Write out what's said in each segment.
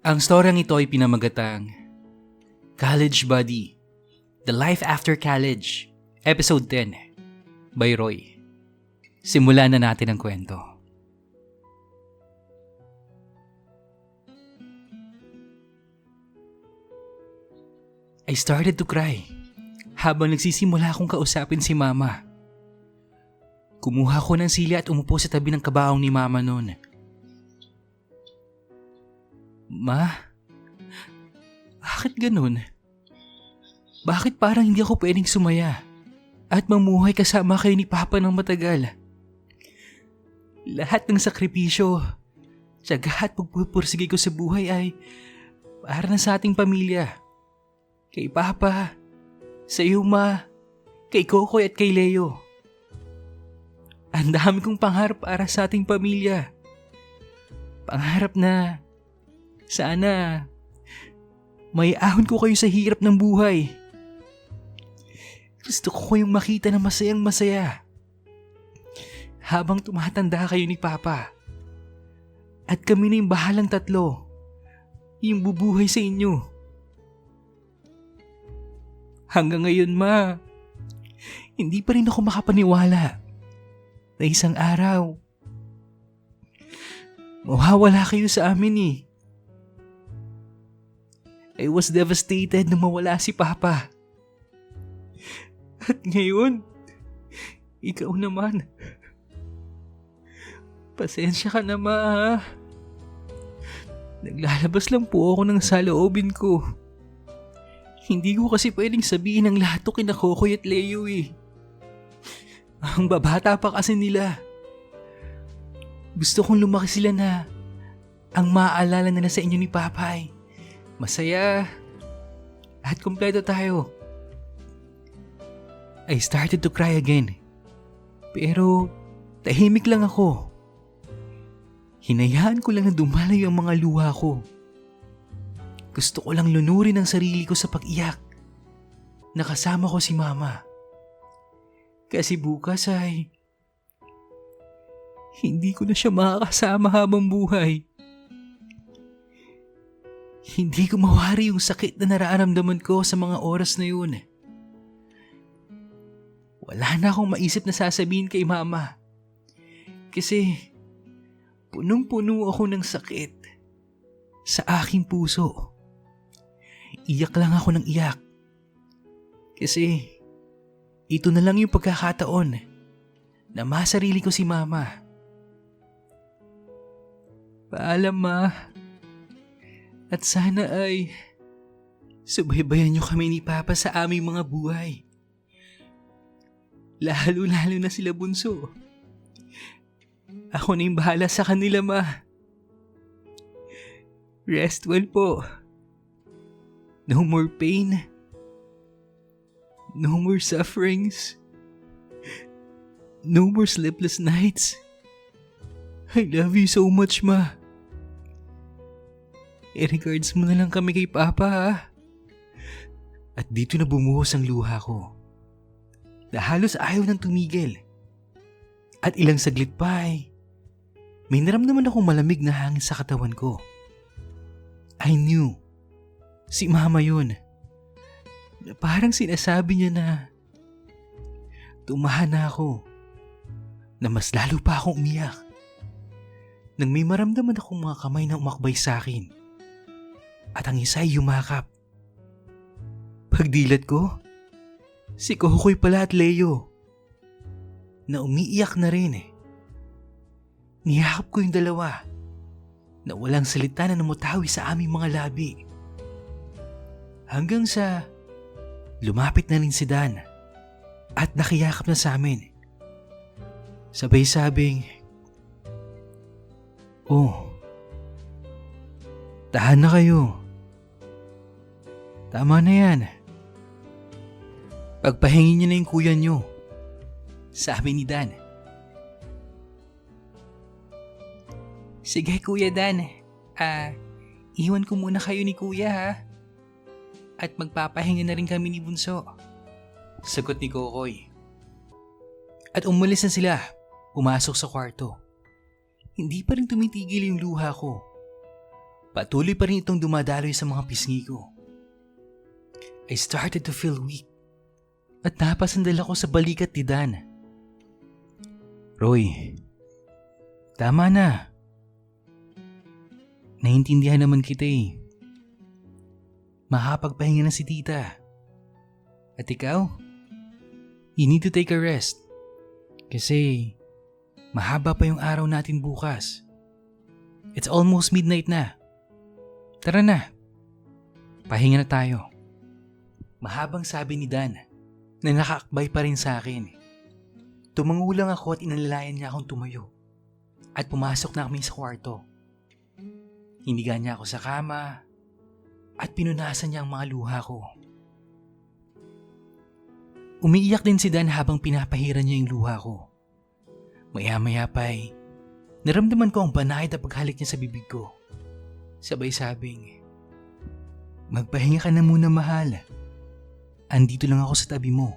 Ang storyang ito ay pinamagatang College Buddy, The Life After College, Episode 10, by Roy. Simulan na natin ang kwento. I started to cry habang nagsisimula akong kausapin si Mama. Kumuha ko ng sili at umupo sa tabi ng kabaong ni Mama noon. Ma, bakit ganun? Bakit parang hindi ako pwedeng sumaya at mamuhay kasama kayo ni Papa ng matagal? Lahat ng sakripisyo, tiyaga at pagpupursige ko sa buhay ay para na sa ating pamilya. Kay Papa, sa iyo Ma, kay Kokoy at kay Leo. Ang dami kong pangarap para sa ating pamilya. Pangarap na sana may ahon ko kayo sa hirap ng buhay. Gusto ko kayong makita na masayang masaya habang tumatanda kayo ni Papa. At kami na yung bahalang tatlo, yung bubuhay sa inyo. Hanggang ngayon, Ma, hindi pa rin ako makapaniwala na isang araw mawawala kayo sa amin eh. I was devastated nung mawala si Papa. At ngayon, ikaw naman. Pasensya ka na, Ma, ha? Naglalabas lang po ako ng saloobin ko. Hindi ko kasi pwedeng sabihin ang lahat to kina Kokoy at Leo eh. Ang babata pa kasi nila. Gusto kong lumaki sila na ang maaalala nila sa inyo ni Papa ay masaya at kumpleto tayo. I started to cry again. Pero tahimik lang ako. Hinayaan ko lang na dumalayo ang mga luha ko. Gusto ko lang lunurin ang sarili ko sa pag-iyak. Nakasama ko si Mama. Kasi bukas ay hindi ko na siya makakasama habang buhay. Hindi ko mawari yung sakit na nararamdaman ko sa mga oras na yun. Wala na akong maisip na sasabihin kay Mama. Kasi punong-puno ako ng sakit sa aking puso. Iyak lang ako ng iyak. Kasi ito na lang yung pagkakataon na masarili ko si Mama. Paalam, Ma. At sana ay subaybayan niyo kami ni Papa sa aming mga buhay. Lalo-lalo na sila bunso. Ako na yung bahala sa kanila, Ma. Rest well po. No more pain. No more sufferings. No more sleepless nights. I love you so much, Ma. I-regards mo na lang kami kay Papa, ha? At dito na bumuhos ang luha ko. Na halos ayaw nang tumigil. At ilang saglit pa ay may naramdaman akong malamig na hangin sa katawan ko. I knew si Mama yun. Na parang sinasabi niya na tumahan na ako. Na mas lalo pa akong umiyak. Nang may maramdaman akong mga kamay na umakbay sa akin. At ang isa ay yumakap. Pagdilat ko, si Kokoy pala at Leo. Na umiiyak na rin eh. Niyakap ko yung dalawa. Na walang salita na namutawi sa aming mga labi. Hanggang sa lumapit na rin si Dan. At nakiyakap na sa amin. Sabay sabing, "Oh, tahan na kayo. Tama na yan. Pagpahingin niyo na yung kuya niyo," sabi ni Dan. "Sige Kuya Dan, iwan ko muna kayo ni Kuya ha. At magpapahinga na rin kami ni Bunso," sagot ni Kokoy. At umalis na sila, pumasok sa kwarto. Hindi pa rin tumitigil yung luha ko. Patuloy pa rin itong dumadaloy sa mga pisngi ko. I started to feel weak at napasandal ako sa balikat ni Dan. Roy, tama na. Naintindihan naman kita eh. Makapagpahinga na si tita. At ikaw, you need to take a rest. Kasi mahaba pa yung araw natin bukas. It's almost midnight na. Tara na. Pahinga na tayo. Mahabang sabi ni Dan na nakaakbay pa rin sa akin. Tumangulang ako at inalalayan niya akong tumayo. At pumasok na kami sa kwarto. Hiniga niya ako sa kama at pinunasan niya ang mga luha ko. Umiiyak din si Dan habang pinapahiran niya yung luha ko. Maya-maya pa'y naramdaman ko ang banayad na paghalik niya sa bibig ko. Sabay sabing, magpahinga ka na muna mahal. Andito lang ako sa tabi mo.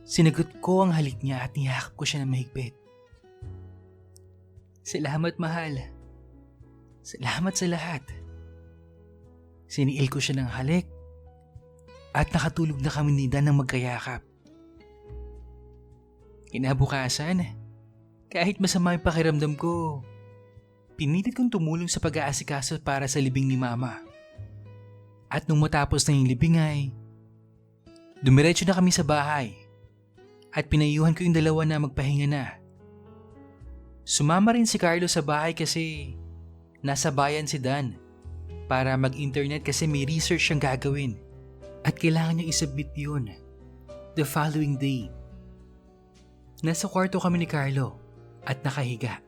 Sinagot ko ang halik niya at niyakap ko siya ng mahigpit. Salamat mahal. Salamat sa lahat. Siniil ko siya ng halik at nakatulog na kami ni Dan ng magkayakap. Kinabukasan, kahit masama yung pakiramdam ko, pinilit kong tumulong sa pag-aasikaso para sa libing ni Mama. At nung matapos na yung libing ay, dumiretso na kami sa bahay at pinayuhan ko yung dalawa na magpahinga na. Sumama rin si Carlo sa bahay kasi nasa bayan si Dan para mag-internet kasi may research siyang gagawin at kailangan niya isubmit yun the following day. Nasa kwarto kami ni Carlo at nakahiga.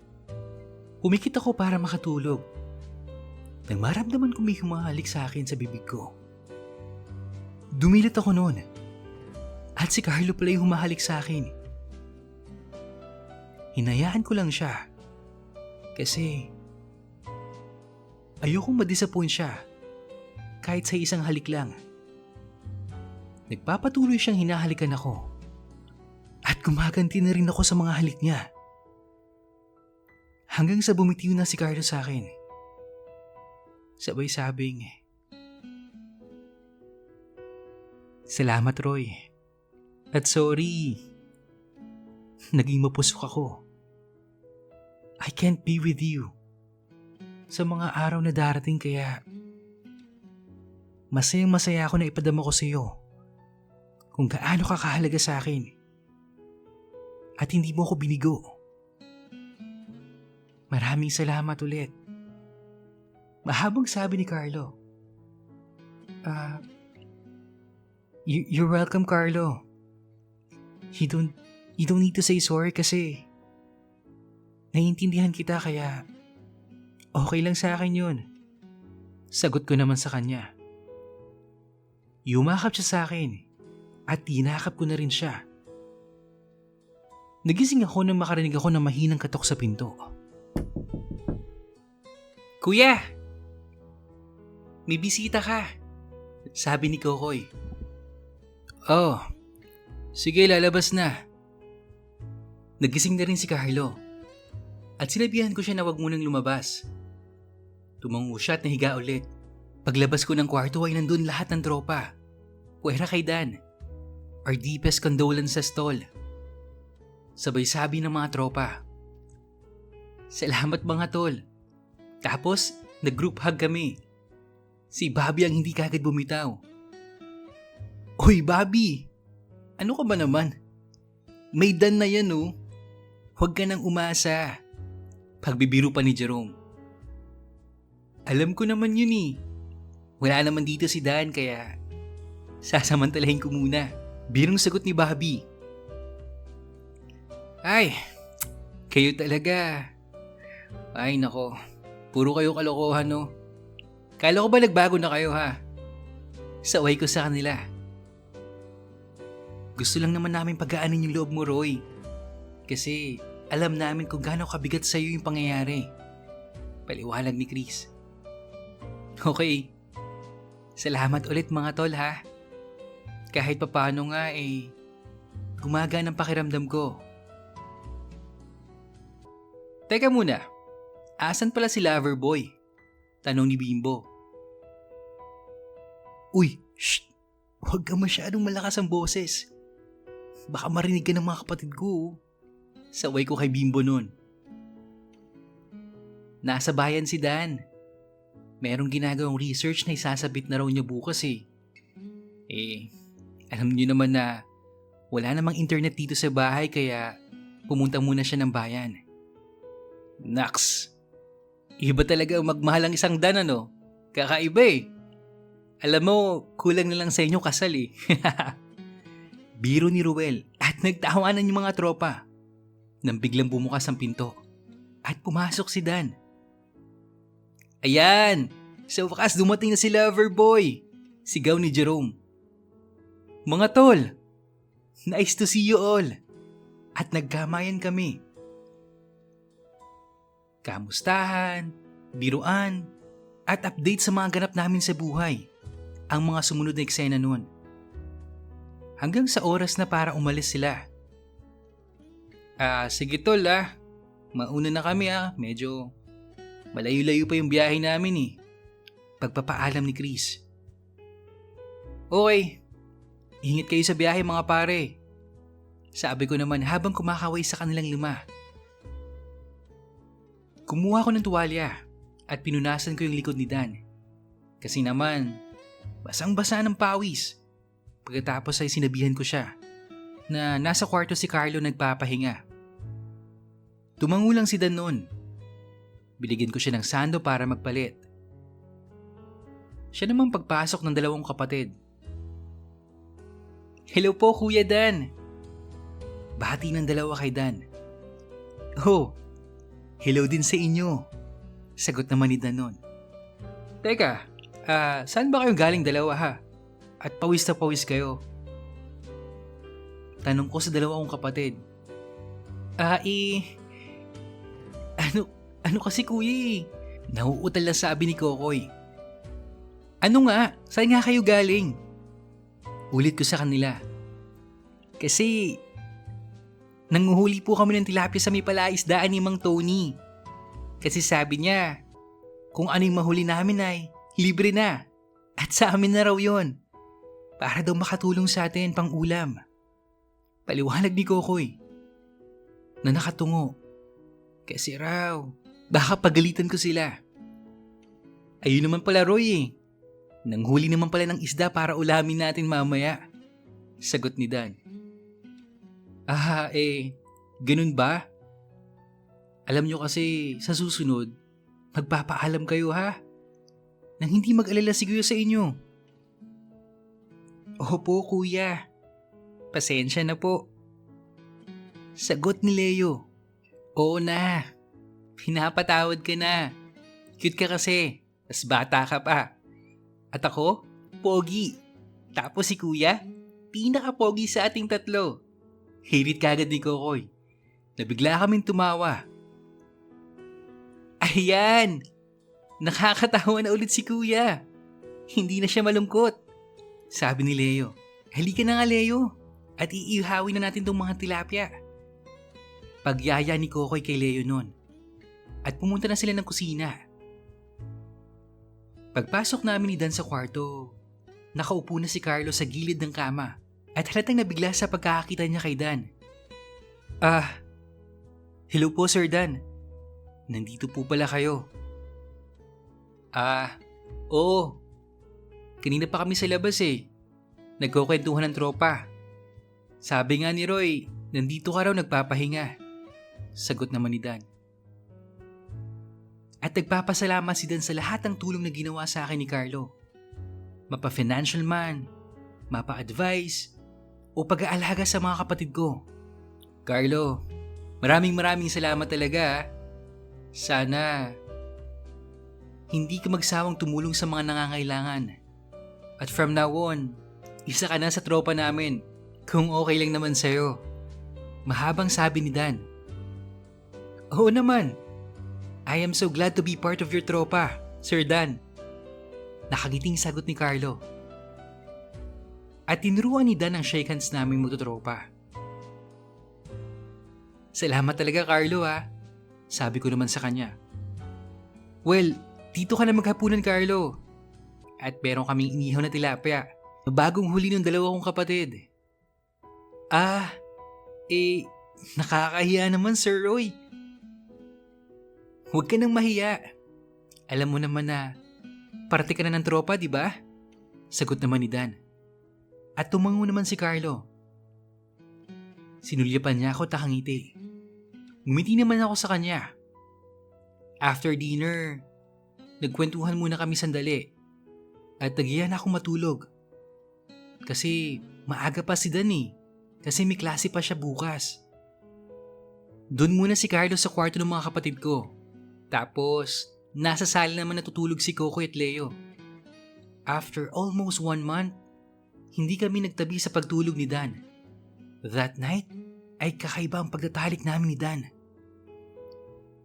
Humikit ako para makatulog. Nang maramdaman ko may humahalik sa akin sa bibig ko. Dumilit ako noon at si Carlo pala yung humahalik sa akin. Hinayaan ko lang siya kasi ayokong ma-disappoint siya kahit sa isang halik lang. Nagpapatuloy siyang hinahalikan ako at gumaganti na rin ako sa mga halik niya. Hanggang sa bumitiw na si Carlo sa akin. Sabay sabing, salamat Roy. At sorry. Naging mapusok ako. I can't be with you sa mga araw na darating kaya masayang masaya ako na ipadama ko sa iyo kung gaano ka kahalaga sa akin at hindi mo ako binigo. Maraming salamat ulit. Mahabang sabi ni Carlo. You're welcome, Carlo. You don't need to say sorry kasi naiintindihan kita kaya okay lang sa akin yun. Sagot ko naman sa kanya. Yumakap siya sa akin at tinakap ko na rin siya. Nagising ako nang makarinig ako ng mahinang katok sa pinto. Kuya! May bisita ka, sabi ni Kokoy. Oh, sige lalabas na. Nagising na rin si Carlo at sinabihan ko siya na wag munang lumabas. Tumango siya at nahiga ulit. Paglabas ko ng kwarto ay nandun lahat ng tropa. Puwera kay Dan. Our deepest condolences tol. Sabay sabi ng mga tropa. Salamat mga tol. Tapos nag-group hug kami. Si Bobby ang hindi kagad bumitaw. Hoy Bobby! Ano ka ba naman? May Dan na yan oh. Huwag ka nang umasa. Pagbibiro pa ni Jerome. Alam ko naman yun eh. Wala naman dito si Dan kaya sasamantalahin ko muna. Birong sagot ni Bobby. Ay, kayo talaga. Ay nako, puro kayo kalokohan no. Kala ko ba nagbago na kayo ha? Saway ko sa kanila. Gusto lang naman namin pagaanin yung loob mo Roy. Kasi alam namin kung gaano kabigat sa iyo yung pangyayari. Paliwanag ni Chris. Okay. Salamat ulit mga tol ha. Kahit papaano nga gumagaan ang pakiramdam ko. Teka muna. Asan pala si Loverboy? Tanong ni Bimbo. Uy, shh! Huwag ka masyadong malakas ang boses. Baka marinig ka ng mga kapatid ko. Saway ko kay Bimbo nun. Nasa bayan si Dan. Merong ginagawang research na isasabit na raw niya bukas eh. Alam niyo naman na wala namang internet dito sa bahay kaya pumunta muna siya ng bayan. Naks! Iba talaga ang magmahal ang isang Dan ano? Kakaiba eh. Alam mo, kulang na lang sa inyo kasal eh. Biro ni Ruel at nagtawanan yung mga tropa. Nang biglang bumukas ang pinto at pumasok si Dan. Ayan! Sa wakas dumating na si Loverboy! Sigaw ni Jerome. Mga tol! Nice to see you all! At nagkamayan kami. Kamustahan, biruan, at update sa mga ganap namin sa buhay. Ang mga sumunod na eksena noon. Hanggang sa oras na para umalis sila. Sige tol mauna na kami medyo malayo-layo pa yung biyahe namin eh. Pagpapaalam ni Chris. Okay, ingat kayo sa biyahe mga pare. Sabi ko naman habang kumakaway sa kanilang 5. Kumuha ko ng tuwalya at pinunasan ko yung likod ni Dan. Kasi naman, basang-basa ng pawis. Pagkatapos ay sinabihan ko siya na nasa kwarto si Carlo nagpapahinga. Tumango lang si Dan noon. Binigyan ko siya ng sando para magpalit. Siya namang pagpasok ng 2 kapatid. Hello po Kuya Dan. Bahati ng 2 kay Dan. Oh, hello din sa inyo. Sagot naman ni Dan noon. Teka, saan ba kayo galing 2 ha? At pawis na pawis kayo. Tanong ko sa 2 kong kapatid. Ano kasi kuya Nauutal lang sabi ni Kokoy. Ano nga? Saan nga kayo galing? Ulit ko sa kanila. Kasi nanguhuli po kami ng tilapia sa may palaisdaan ni Mang Tony. Kasi sabi niya, kung ano yung mahuli namin ay libre na. At sa amin na raw yun. Para daw makatulong sa atin pang ulam. Paliwanag ni Kokoy. Na nakatungo. Kasi raw, baka pagalitan ko sila. Ayun naman pala Roy Nanghuli naman pala ng isda para ulamin natin mamaya. Sagot ni Dan. Ganun ba? Alam nyo kasi sa susunod, magpapaalam kayo ha? Nang hindi mag-alala si Kuya sa inyo. Opo kuya. Pasensya na po. Sagot ni Leo. Oo na. Pinapatawad ka na. Cute ka kasi. Tas bata ka pa. At ako, pogi. Tapos si kuya, pinaka-pogi sa ating 3. Hirit kagad ni Kokoy. Nabigla kaming tumawa. Ayan! Nakakatawa na ulit si kuya. Hindi na siya malungkot. Sabi ni Leo. Halika na nga Leo. At iihawin na natin tong mga tilapia. Pagyaya ni Kokoy kay Leo nun. At pumunta na sila ng kusina. Pagpasok namin ni Dan sa kwarto, nakaupo na si Carlo sa gilid ng kama at halatang nabigla sa pagkakakita niya kay Dan. Hello po Sir Dan. Nandito po pala kayo. Oo. Kanina pa kami sa labas Nagkukwentuhan ng tropa. Sabi nga ni Roy, nandito ka raw nagpapahinga. Sagot naman ni Dan. At nagpapasalamat si Dan sa lahat ng tulong na ginawa sa akin ni Carlo. Mapa-financial man, mapa-advice, o pag-aalaga sa mga kapatid ko. Carlo, maraming salamat talaga. Sana hindi ka magsawang tumulong sa mga nangangailangan. At from now on, isa ka na sa tropa namin kung okay lang naman sa'yo. Mahabang sabi ni Dan. Oo naman. I am so glad to be part of your tropa, Sir Dan. Nakagiting sagot ni Carlo. At tinuruan ni Dan ang shake hands naming magtotropa. Salamat talaga Carlo Sabi ko naman sa kanya. Well, dito ka na maghapunan, Carlo. At meron kaming inihaw na tilapia. Bagong huli ng dalawa kong kapatid. Ah, nakakahiya naman, Sir Roy. Huwag ka nang mahiya. Alam mo naman na parte ka na ng tropa, di ba? Sagot naman ni Dan. At tumango naman si Carlo. Sinulyapan niya ako takangiti. Ngumiti naman ako sa kanya. After dinner, nagkwentuhan muna kami sandali. At nagiyan akong matulog. Kasi maaga pa si Dan eh. Kasi may klase pa siya bukas. Doon muna si Carlo sa kwarto ng mga kapatid ko. Tapos, nasa sala naman natutulog si Coco at Leo. After almost 1 month, hindi kami nagtabi sa pagtulog ni Dan. That night, ay kakaiba ang pagtatalik namin ni Dan.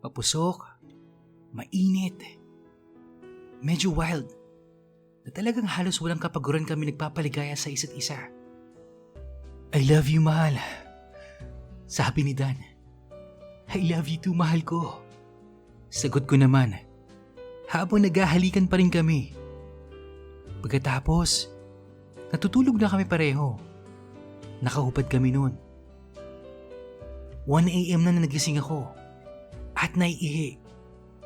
Mapusok, mainit, medyo wild, na talagang halos walang kapaguran kami nagpapaligaya sa isa't isa. I love you, mahal. Sabi ni Dan. I love you too, mahal ko. Sagot ko naman, habang naghahalikan pa rin kami. Pagkatapos, natutulog na kami pareho. Nakahubad kami noon. 1 a.m. na nagising ako. At naiihi.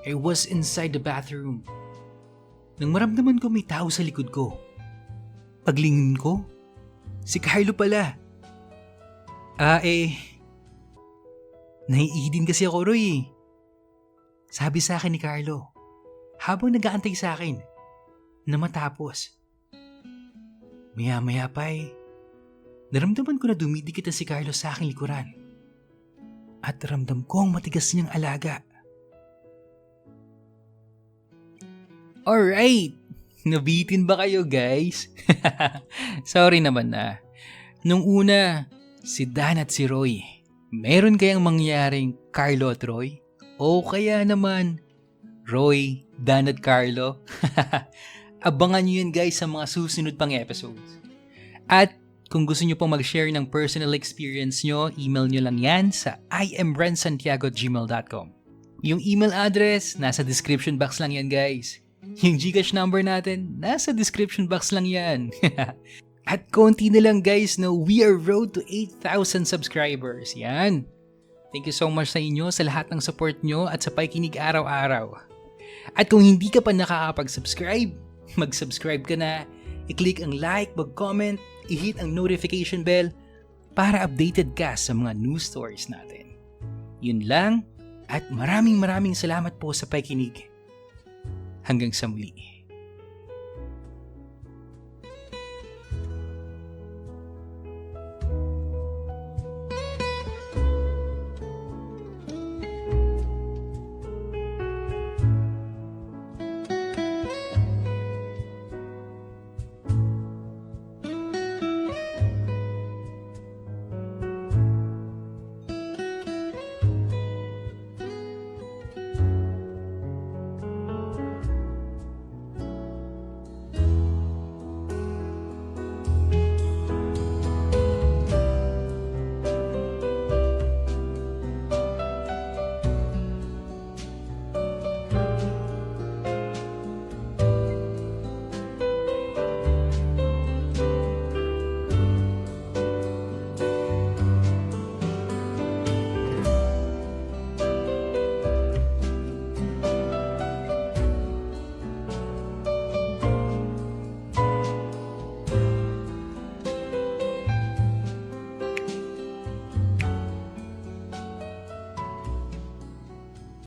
I was inside the bathroom. Nang maramdaman ko may tao sa likod ko. Paglingin ko, si Carlo pala. Naiihi din kasi ako, Roy. Sabi sa akin ni Carlo, habang nag-aantay sa akin, na matapos. Maya-maya pa naramdaman ko na dumidikit na si Carlo sa aking likuran. At ramdam ko ang matigas niyang alaga. Alright! Nabitin ba kayo, guys? Sorry naman na. Nung una, si Dan at si Roy, meron kayang mangyaring Carlo at Roy? O kaya naman, Roy, Dan at Carlo? Abangan nyo yun, guys, sa mga susunod pang episodes. At kung gusto nyo pong mag-share ng personal experience nyo, email nyo lang yan sa imrensantiago@gmail.com. Yung email address, nasa description box lang yan, guys. Yung Gcash number natin, nasa description box lang yan. At konti na lang, guys, no, we are road to 8,000 subscribers. Yan. Thank you so much sa inyo, sa lahat ng support nyo at sa pakikinig araw-araw. At kung hindi ka pa nakakapag-subscribe, mag-subscribe ka na, i-click ang like, mag-comment, i-hit ang notification bell para updated ka sa mga news stories natin. Yun lang, at maraming salamat po sa pakikinig. Hanggang sa muli.